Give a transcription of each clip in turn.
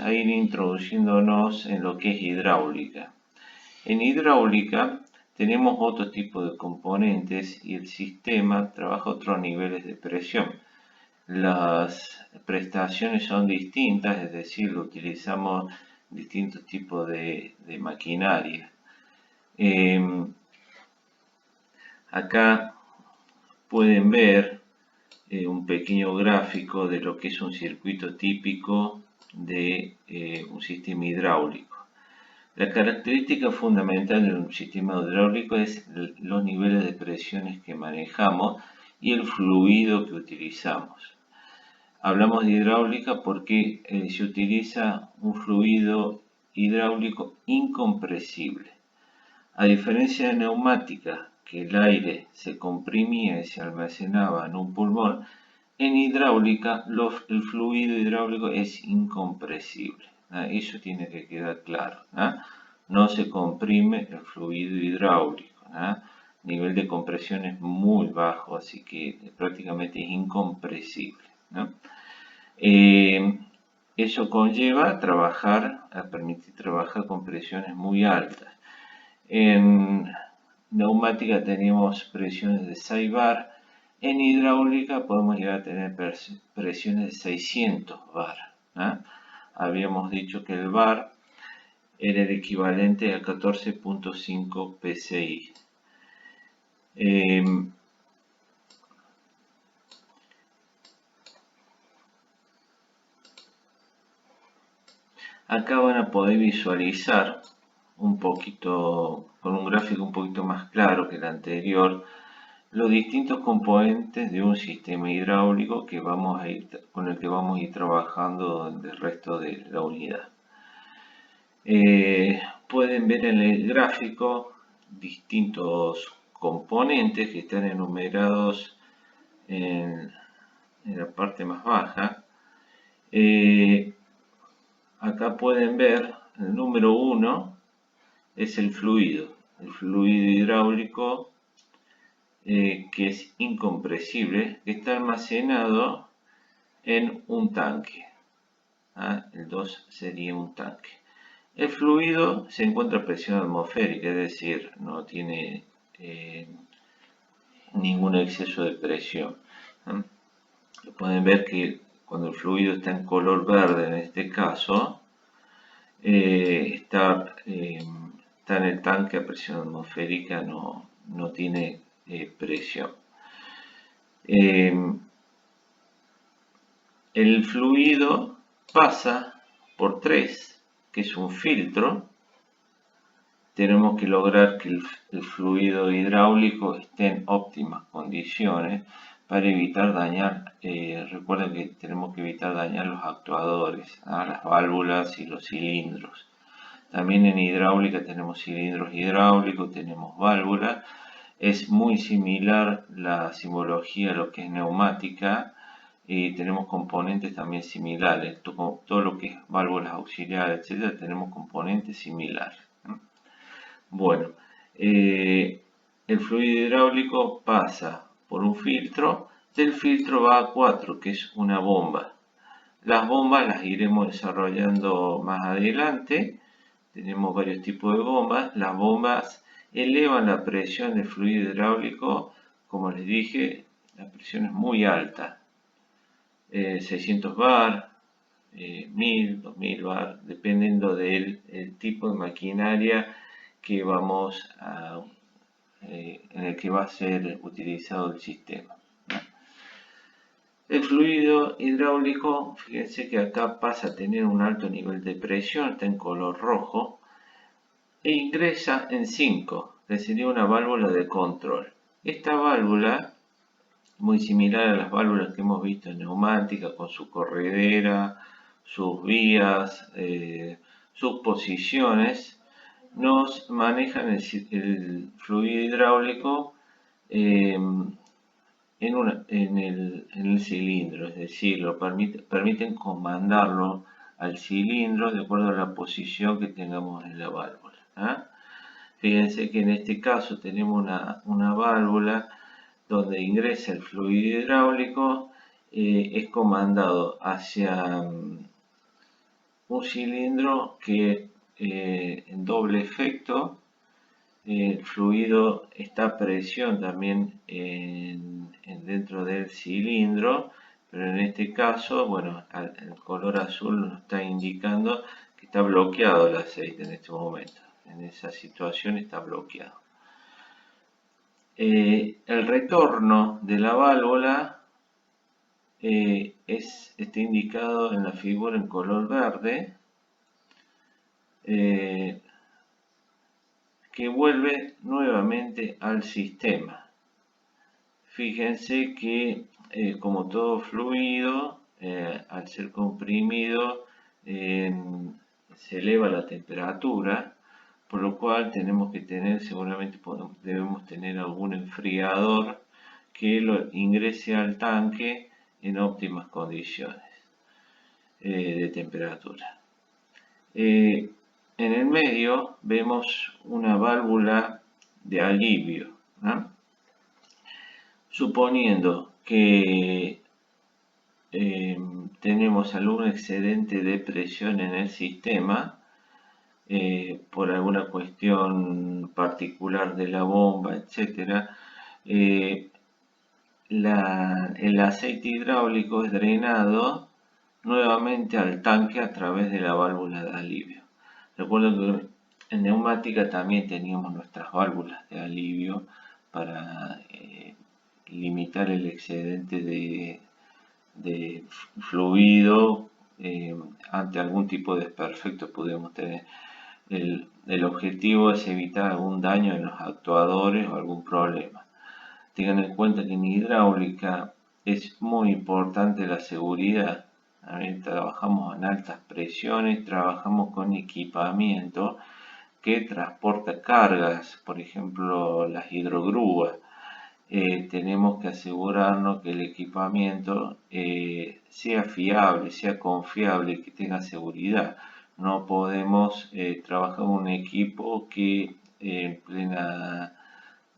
a ir introduciéndonos en lo que es hidráulica. En hidráulica tenemos otro tipo de componentes y el sistema trabaja a otros niveles de presión. Las prestaciones son distintas, es decir, utilizamos distintos tipos de maquinaria. Acá pueden ver un pequeño gráfico de lo que es un circuito típico de un sistema hidráulico. La característica fundamental de un sistema hidráulico es los niveles de presiones que manejamos y el fluido que utilizamos. Hablamos de hidráulica porque se utiliza un fluido hidráulico incompresible. A diferencia de neumática, que el aire se comprimía y se almacenaba en un pulmón, en hidráulica el fluido hidráulico es incompresible. Eso tiene que quedar claro. No se comprime el fluido hidráulico. Nivel de compresión es muy bajo, así que prácticamente es incompresible. Eso conlleva a permitir trabajar con presiones muy altas. En neumática tenemos presiones de 6 bar. En hidráulica podemos llegar a tener presiones de 600 bar. Habíamos dicho que el bar era el equivalente a 14.5 psi. Acá van a poder visualizar un poquito, con un gráfico un poquito más claro que el anterior, los distintos componentes de un sistema hidráulico con el que vamos a ir trabajando en el resto de la unidad. Pueden ver en el gráfico distintos componentes que están enumerados en la parte más baja. Acá pueden ver el número 1 es el fluido hidráulico que es incompresible, que está almacenado en un tanque. El 2 sería un tanque. El fluido se encuentra a presión atmosférica, es decir, no tiene ningún exceso de presión. Pueden ver que cuando el fluido está en color verde, en este caso, está en el tanque a presión atmosférica, no tiene presión. El fluido pasa por 3, que es un filtro. Tenemos que lograr que el fluido hidráulico esté en óptimas condiciones para evitar dañar, recuerden que tenemos que evitar dañar los actuadores, las válvulas y los cilindros. También en hidráulica tenemos cilindros hidráulicos, tenemos válvulas. Es muy similar la simbología a lo que es neumática y tenemos componentes también similares. Todo lo que es válvulas auxiliares, etcétera, tenemos componentes similares. Bueno, el fluido hidráulico pasa por un filtro, del filtro va a 4, que es una bomba. Las bombas las iremos desarrollando más adelante. Tenemos varios tipos de bombas. Las bombas elevan la presión del fluido hidráulico, como les dije, la presión es muy alta. 600 bar, 1000, 2000 bar, dependiendo del tipo de maquinaria que en el que va a ser utilizado el sistema. El fluido hidráulico, fíjense que acá pasa a tener un alto nivel de presión, está en color rojo, e ingresa en 5, que sería una válvula de control. Esta válvula, muy similar a las válvulas que hemos visto en neumática, con su corredera, sus vías, sus posiciones, nos manejan el fluido hidráulico en el cilindro, es decir, permiten comandarlo al cilindro de acuerdo a la posición que tengamos en la válvula. Fíjense que en este caso tenemos una válvula donde ingresa el fluido hidráulico, es comandado hacia un cilindro que en doble efecto, el fluido está a presión también dentro del cilindro, pero en este caso, bueno, el color azul nos está indicando que está bloqueado el aceite en este momento. En esa situación está bloqueado. El retorno de la válvula está indicado en la figura en color verde, que vuelve nuevamente al sistema. Fíjense que como todo fluido, al ser comprimido, se eleva la temperatura, por lo cual tenemos que tener, seguramente debemos tener algún enfriador que lo ingrese al tanque en óptimas condiciones de temperatura. En el medio vemos una válvula de alivio, ¿no? Suponiendo que tenemos algún excedente de presión en el sistema, por alguna cuestión particular de la bomba, etc., el aceite hidráulico es drenado nuevamente al tanque a través de la válvula de alivio. Recuerdo que en neumática también teníamos nuestras válvulas de alivio para limitar el excedente de fluido ante algún tipo de desperfecto podemos tener. El objetivo es evitar algún daño en los actuadores o algún problema. Tengan en cuenta que en hidráulica es muy importante la seguridad. Trabajamos en altas presiones, trabajamos con equipamiento que transporta cargas, por ejemplo las hidrogrúas. Tenemos que asegurarnos que el equipamiento sea fiable, sea confiable, que tenga seguridad. No podemos trabajar con un equipo que en plena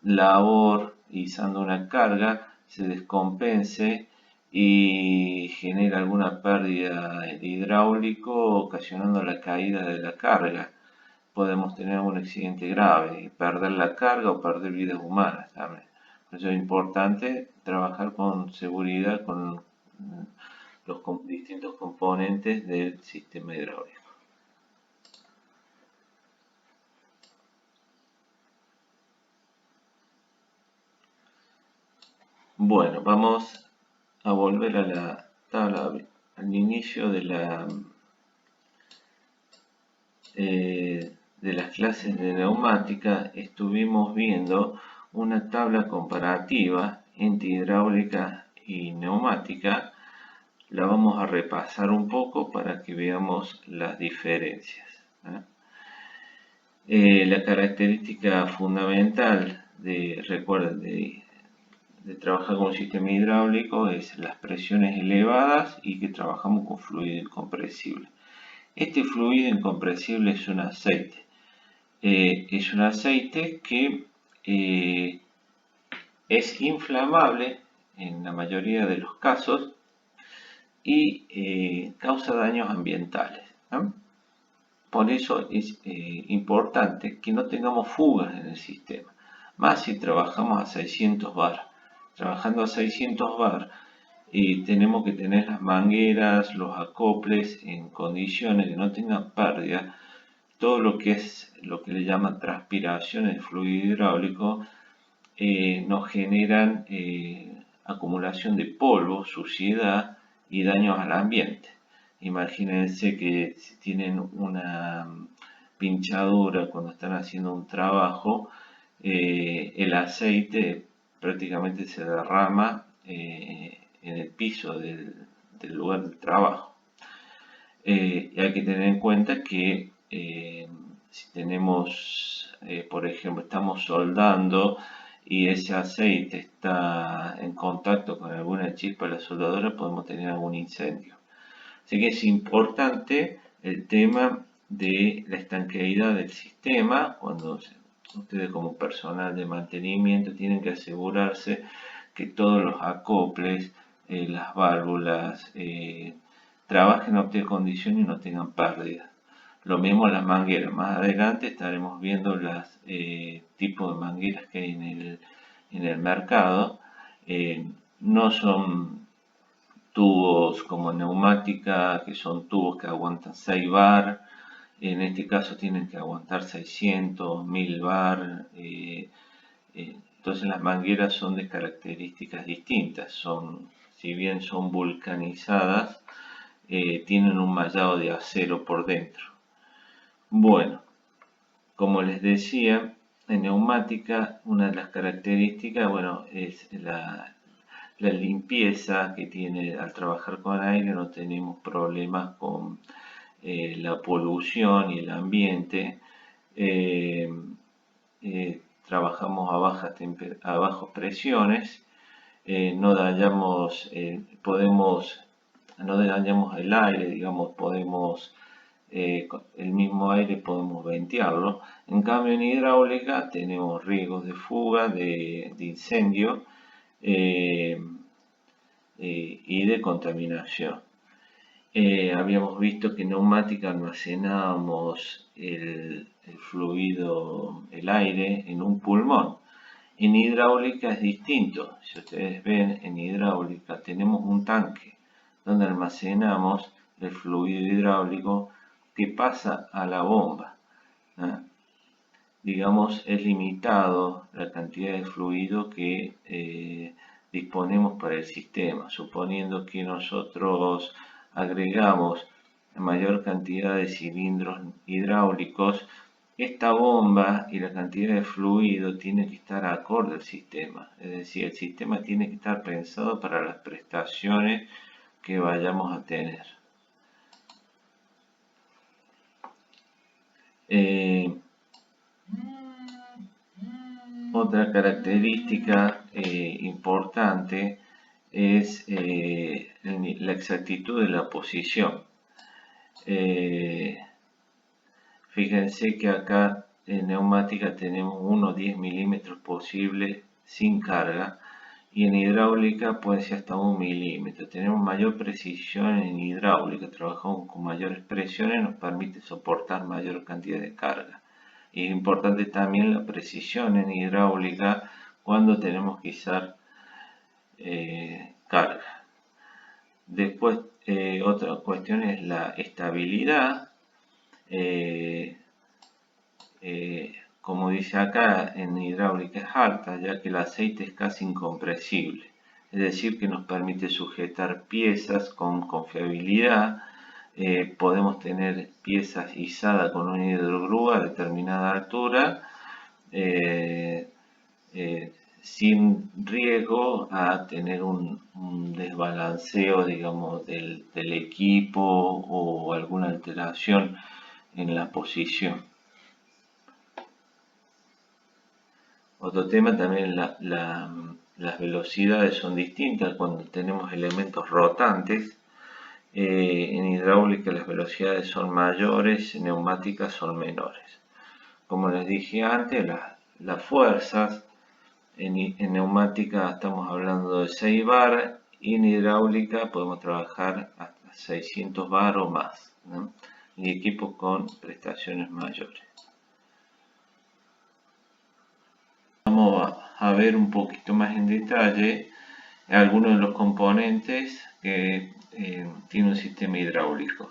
labor, izando una carga, se descompense y genera alguna pérdida de hidráulico, ocasionando la caída de la carga. Podemos tener un accidente grave, perder la carga o perder vidas humanas también. Por eso es importante trabajar con seguridad con los distintos componentes del sistema hidráulico. Bueno, vamos a volver a la tabla al inicio de las clases de neumática. Estuvimos viendo una tabla comparativa entre hidráulica y neumática. La vamos a repasar un poco para que veamos las diferencias. La característica fundamental recuerden, de trabajar con un sistema hidráulico es las presiones elevadas y que trabajamos con fluido incompresible. Este fluido incompresible es un aceite. Es un aceite que es inflamable en la mayoría de los casos y causa daños ambientales, ¿no? Por eso es importante que no tengamos fugas en el sistema, más si trabajamos a 600 bar. Trabajando a 600 bar tenemos que tener las mangueras, los acoples en condiciones que no tengan pérdida. Todo lo que es lo que le llaman transpiraciones de fluido hidráulico nos generan acumulación de polvo, suciedad y daños al ambiente. Imagínense que si tienen una pinchadura cuando están haciendo un trabajo, el aceite prácticamente se derrama en el piso del lugar del trabajo. Y hay que tener en cuenta que si tenemos, por ejemplo, estamos soldando y ese aceite está en contacto con alguna chispa de la soldadura, podemos tener algún incendio. Así que es importante el tema de la estanqueidad del sistema. Cuando ustedes como personal de mantenimiento tienen que asegurarse que todos los acoples, las válvulas, trabajen en óptima condición y no tengan pérdidas. Lo mismo las mangueras. Más adelante estaremos viendo los tipos de mangueras que hay en el mercado. No son tubos como neumática, que son tubos que aguantan 6 bar. En este caso tienen que aguantar 600, 1000 bar. Entonces las mangueras son de características distintas. Si bien son vulcanizadas, tienen un mallado de acero por dentro. Bueno, como les decía, en neumática una de las características, es la limpieza que tiene al trabajar con aire. No tenemos problemas con la polución y el ambiente. Trabajamos a bajas presiones. No dañamos el aire, digamos, el mismo aire podemos ventearlo. En cambio, en hidráulica tenemos riesgos de fuga, de incendio y de contaminación. Habíamos visto que en neumática almacenábamos el fluido, el aire, en un pulmón. En hidráulica es distinto. Si ustedes ven, en hidráulica tenemos un tanque donde almacenamos el fluido hidráulico que pasa a la bomba. Digamos, es limitado la cantidad de fluido que disponemos para el sistema. Suponiendo que nosotros agregamos mayor cantidad de cilindros hidráulicos, esta bomba y la cantidad de fluido tiene que estar acorde al sistema. Es decir, el sistema tiene que estar pensado para las prestaciones que vayamos a tener. Otra característica importante es la exactitud de la posición. Fíjense que acá en neumática tenemos 1/10 milímetros posible sin carga, y en hidráulica puede ser hasta 1 milímetro. Tenemos mayor precisión en hidráulica, trabajamos con mayores presiones, nos permite soportar mayor cantidad de carga. Y es importante también la precisión en hidráulica cuando tenemos que usar carga. Después, otra cuestión es la estabilidad. Como dice acá, en hidráulica es alta, ya que el aceite es casi incompresible. Es decir, que nos permite sujetar piezas con confiabilidad. Podemos tener piezas izadas con una hidrogrúa a determinada altura, sin riesgo a tener un desbalanceo, digamos, del equipo o alguna alteración en la posición. Otro tema también, las velocidades son distintas cuando tenemos elementos rotantes. En hidráulica las velocidades son mayores, en neumáticas son menores. Como les dije antes, las fuerzas en neumática estamos hablando de 6 bar, y en hidráulica podemos trabajar hasta 600 bar o más, ¿no? Y equipos con prestaciones mayores. Vamos a ver un poquito más en detalle algunos de los componentes que tiene un sistema hidráulico.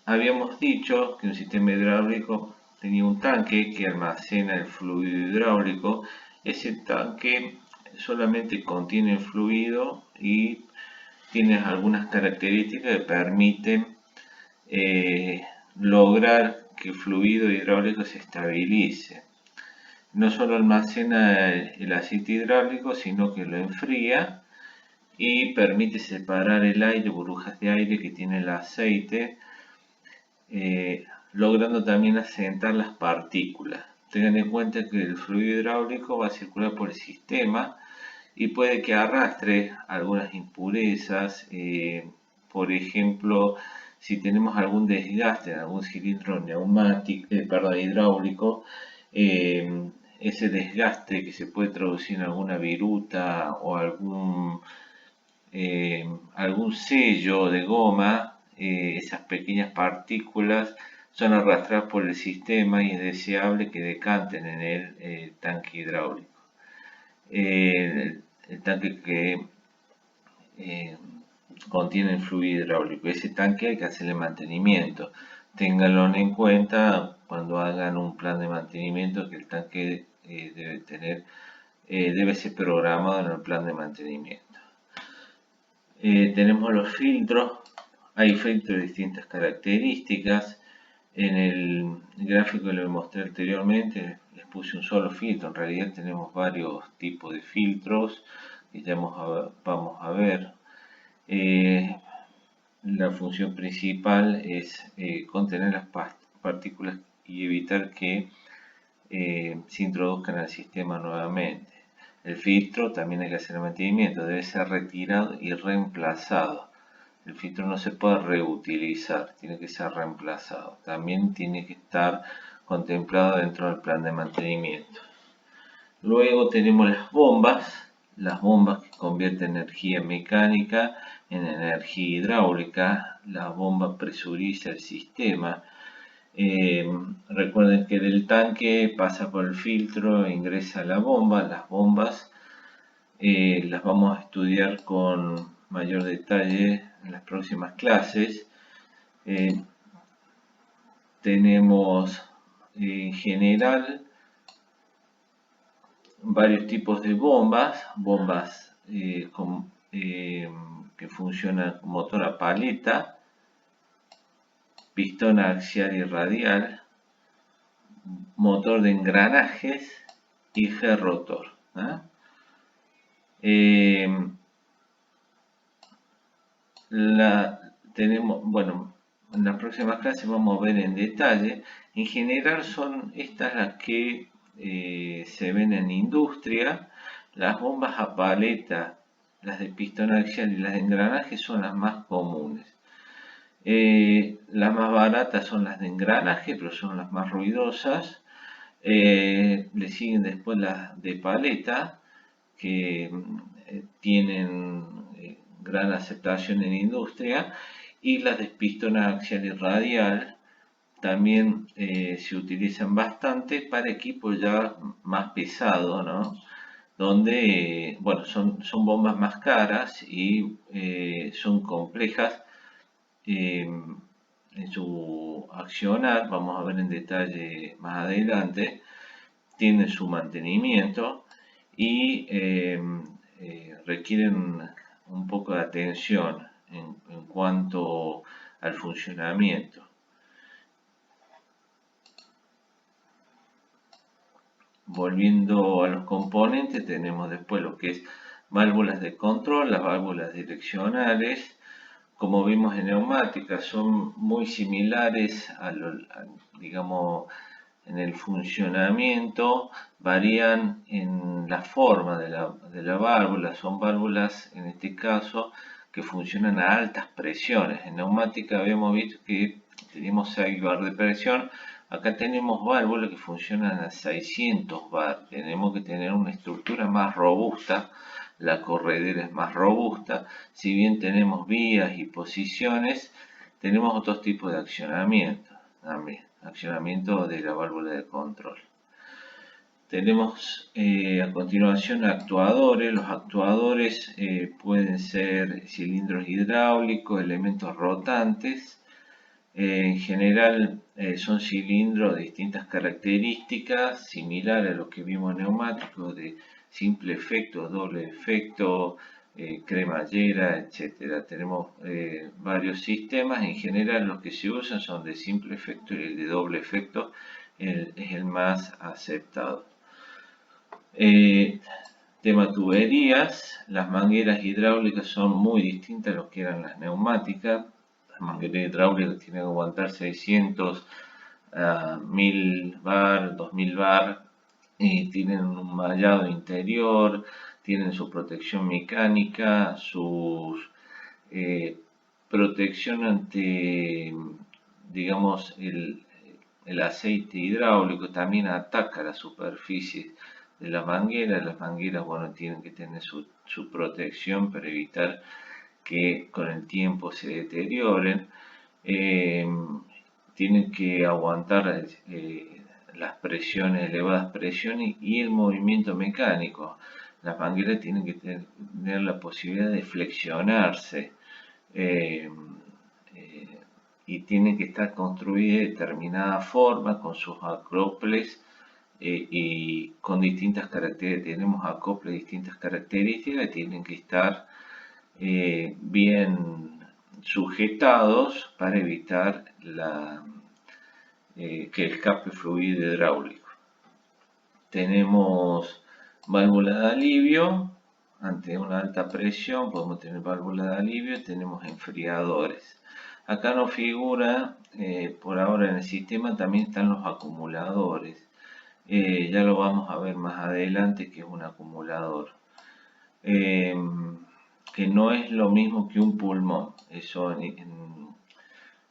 Habíamos dicho que un sistema hidráulico tenía un tanque que almacena el fluido hidráulico. Ese tanque solamente contiene el fluido y tiene algunas características que permiten lograr que el fluido hidráulico se estabilice. No solo almacena el aceite hidráulico, sino que lo enfría y permite separar el aire, burbujas de aire que tiene el aceite, logrando también asentar las partículas. Tengan en cuenta que el fluido hidráulico va a circular por el sistema y puede que arrastre algunas impurezas. Por ejemplo, si tenemos algún desgaste en algún cilindro hidráulico, ese desgaste que se puede traducir en alguna viruta o algún algún sello de goma, esas pequeñas partículas son arrastradas por el sistema y es deseable que decanten en el tanque hidráulico. El tanque que contiene el fluido hidráulico. Ese tanque hay que hacerle mantenimiento. Ténganlo en cuenta cuando hagan un plan de mantenimiento, que el tanque debe ser programado en el plan de mantenimiento. Tenemos los filtros. Hay filtros de distintas características. En el gráfico que les mostré anteriormente les puse un solo filtro. En realidad tenemos varios tipos de filtros que ya vamos a ver. La función principal es contener las partículas y evitar que se introduzcan al sistema nuevamente. El filtro también hay que hacer el mantenimiento, debe ser retirado y reemplazado. El filtro no se puede reutilizar, tiene que ser reemplazado. También tiene que estar contemplado dentro del plan de mantenimiento. Luego tenemos las bombas que convierten energía mecánica en energía hidráulica. La bomba presuriza el sistema. Recuerden que del tanque pasa por el filtro e ingresa a la bomba. Las bombas las vamos a estudiar con mayor detalle en las próximas clases. Tenemos en general varios tipos de bombas que funcionan con motor a paleta, pistón axial y radial, motor de engranajes y rotor. En las próximas clases vamos a ver en detalle. En general son estas las que se ven en industria. Las bombas a paleta, las de pistón axial y las de engranaje son las más comunes. Las más baratas son las de engranaje, pero son las más ruidosas. Le siguen después las de paleta, que tienen gran aceptación en industria, y las de pistón axial y radial también se utilizan bastante para equipos ya más pesados, ¿no? Donde, son bombas más caras y son complejas en su accionar. Vamos a ver en detalle más adelante. Tienen su mantenimiento y requieren un poco de atención en cuanto al funcionamiento. Volviendo a los componentes, tenemos después lo que es válvulas de control, las válvulas direccionales. Como vimos en neumáticas, son muy similares digamos, en el funcionamiento, varían en la forma de la válvula. Son válvulas, en este caso, que funcionan a altas presiones. En neumática habíamos visto que teníamos 6 bar de presión. Acá tenemos válvulas que funcionan a 600 bar. Tenemos que tener una estructura más robusta. La corredera es más robusta. Si bien tenemos vías y posiciones, tenemos otros tipos de accionamiento también. Accionamiento de la válvula de control. Tenemos a continuación actuadores. Los actuadores pueden ser cilindros hidráulicos, elementos rotantes. En general son cilindros de distintas características, similares a lo que vimos en neumáticos, de simple efecto, doble efecto, cremallera, etcétera. Tenemos varios sistemas. En general los que se usan son de simple efecto y el de doble efecto es el más aceptado. Tema tuberías. Las mangueras hidráulicas son muy distintas a lo que eran las neumáticas. La manguera hidráulica tiene que aguantar 600 a 1000 bar, 2000 bar, y tienen un mallado interior, tienen su protección mecánica, su protección ante, digamos, el aceite hidráulico. También ataca la superficie de la manguera. Las mangueras, tienen que tener su protección para evitar que con el tiempo se deterioren, tienen que aguantar las presiones, elevadas presiones y el movimiento mecánico. Las mangueras tienen que tener la posibilidad de flexionarse y tienen que estar construidas de determinada forma con sus acoples y con distintas características. Tenemos acoples de distintas características y tienen que estar bien sujetados para evitar que escape fluido hidráulico. Tenemos válvula de alivio. Ante una alta presión podemos tener válvula de alivio. Tenemos enfriadores. Acá no figura, por ahora en el sistema también están los acumuladores. Ya lo vamos a ver más adelante que es un acumulador. Que no es lo mismo que un pulmón. Eso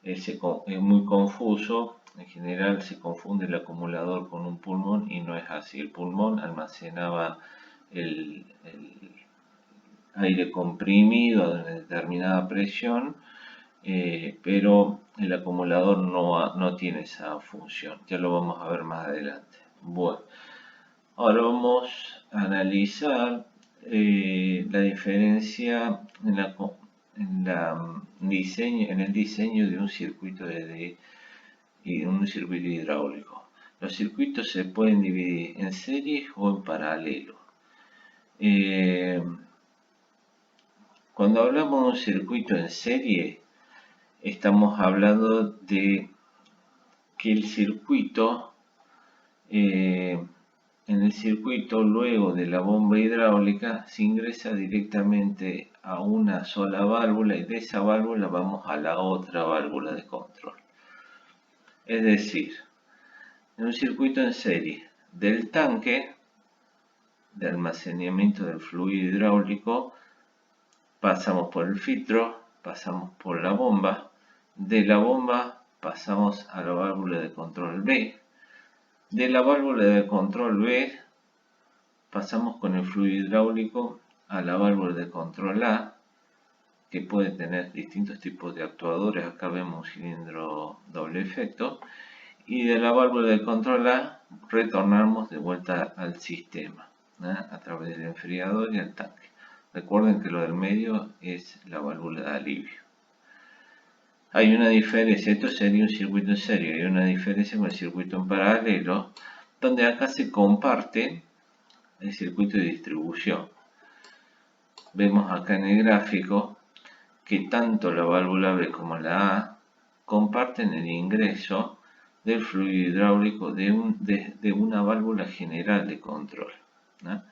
es muy confuso. En general se confunde el acumulador con un pulmón y no es así. El pulmón almacenaba el aire comprimido a una determinada presión, pero el acumulador no tiene esa función. Ya lo vamos a ver más adelante. Bueno, ahora vamos a analizar la diferencia en el diseño de un circuito hidráulico. Los circuitos se pueden dividir en serie o en paralelo. Cuando hablamos de un circuito en serie, estamos hablando de que el circuito, en el circuito, luego de la bomba hidráulica, se ingresa directamente a una sola válvula y de esa válvula vamos a la otra válvula de control. Es decir, en un circuito en serie, del tanque de almacenamiento del fluido hidráulico, pasamos por el filtro, pasamos por la bomba, de la bomba pasamos a la válvula de control B, de la válvula de control B pasamos con el fluido hidráulico a la válvula de control A, que puede tener distintos tipos de actuadores. Acá vemos un cilindro doble efecto. Y de la válvula de control A retornamos de vuelta al sistema, a través del enfriador y el tanque. Recuerden que lo del medio es la válvula de alivio. Hay una diferencia, esto sería un circuito en serie, hay una diferencia con el circuito en paralelo, donde acá se comparte el circuito de distribución. Vemos acá en el gráfico que tanto la válvula B como la A comparten el ingreso del fluido hidráulico de una válvula general de control, ¿no?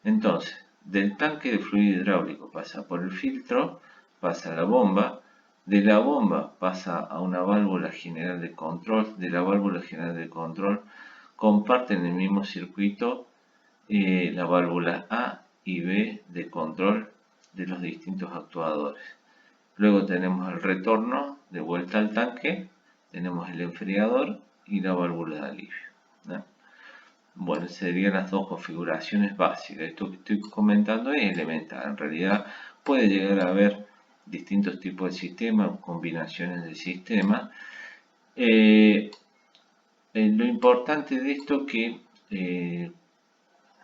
Entonces, del tanque de fluido hidráulico pasa por el filtro, pasa a la bomba, de la bomba pasa a una válvula general de control, de la válvula general de control comparten el mismo circuito la válvula A y B de control de los distintos actuadores. Luego tenemos el retorno de vuelta al tanque, tenemos el enfriador y la válvula de alivio, ¿no? Bueno, serían las dos configuraciones básicas. Esto que estoy comentando es elemental. En realidad puede llegar a haber distintos tipos de sistemas, combinaciones de sistemas. Lo importante de esto que,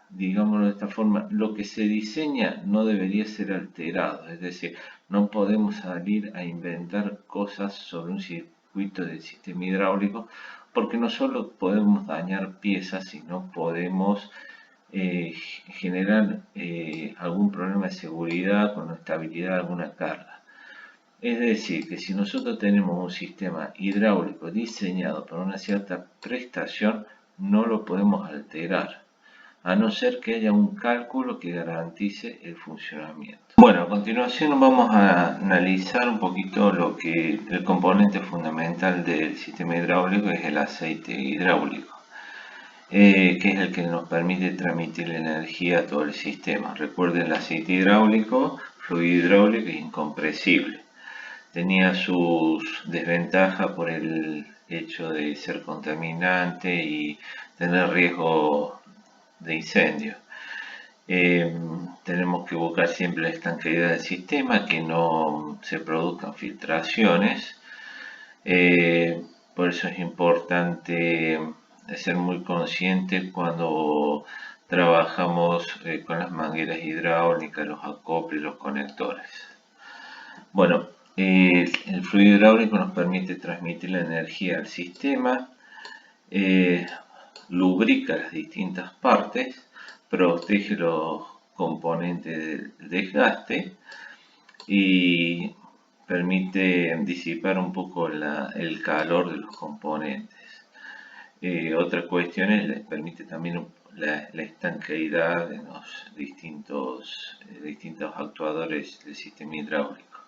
digámoslo de esta forma, lo que se diseña no debería ser alterado. Es decir, no podemos salir a inventar cosas sobre un circuito del sistema hidráulico, porque no solo podemos dañar piezas, sino podemos generar algún problema de seguridad con estabilidad de alguna carga. Es decir, que si nosotros tenemos un sistema hidráulico diseñado para una cierta prestación, no lo podemos alterar, a no ser que haya un cálculo que garantice el funcionamiento. Bueno, a continuación vamos a analizar un poquito el componente fundamental del sistema hidráulico, es el aceite hidráulico, que es el que nos permite transmitir la energía a todo el sistema. Recuerden, el aceite hidráulico, fluido hidráulico, es incompresible. Tenía sus desventajas por el hecho de ser contaminante y tener riesgo de incendio. Tenemos que buscar siempre la estanqueidad del sistema, que no se produzcan filtraciones. Por eso es importante ser muy consciente cuando trabajamos con las mangueras hidráulicas, los acoples, los conectores. Bueno, el fluido hidráulico nos permite transmitir la energía al sistema, lubrica las distintas partes, protege los componentes del desgaste y permite disipar un poco el calor de los componentes. Otra cuestión es que permite también la estanqueidad de los distintos actuadores del sistema hidráulico.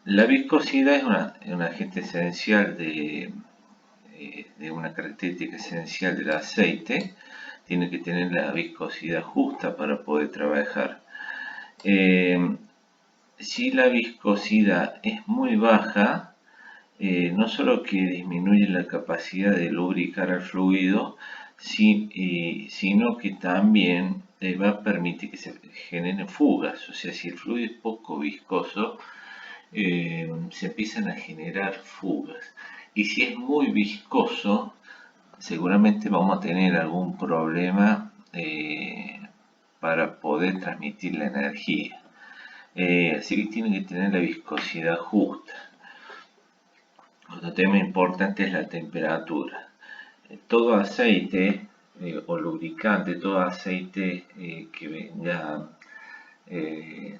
La viscosidad es un agente esencial de una característica esencial del aceite. Tiene que tener la viscosidad justa para poder trabajar. Si la viscosidad es muy baja, no solo que disminuye la capacidad de lubricar el fluido, sino que también va a permitir que se generen fugas. O sea, si el fluido es poco viscoso, se empiezan a generar fugas. Y si es muy viscoso, seguramente vamos a tener algún problema para poder transmitir la energía. Así que tiene que tener la viscosidad justa. Otro tema importante es la temperatura. Todo aceite o lubricante, todo aceite que venga de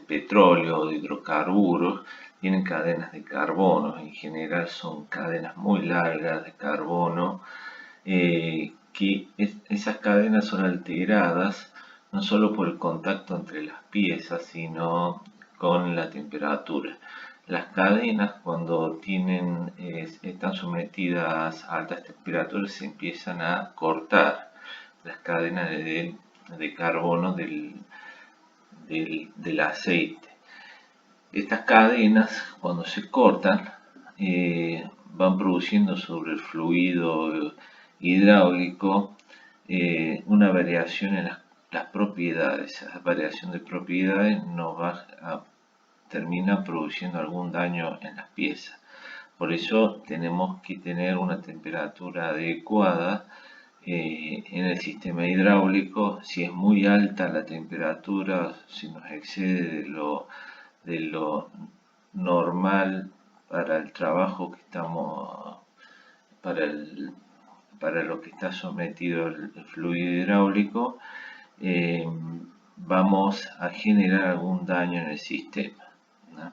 petróleo o de hidrocarburos, tienen cadenas de carbono. En general son cadenas muy largas de carbono, que esas cadenas son alteradas no solo por el contacto entre las piezas, sino con la temperatura. Las cadenas, cuando están sometidas a altas temperaturas, se empiezan a cortar. Las cadenas de carbono del aceite. Estas cadenas, cuando se cortan, van produciendo sobre el fluido hidráulico una variación en las propiedades. Esa variación de propiedades termina produciendo algún daño en las piezas. Por eso tenemos que tener una temperatura adecuada en el sistema hidráulico. Si es muy alta la temperatura, si nos excede de lo normal para el trabajo que estamos, para lo que está sometido el fluido hidráulico, vamos a generar algún daño en el sistema, ¿no?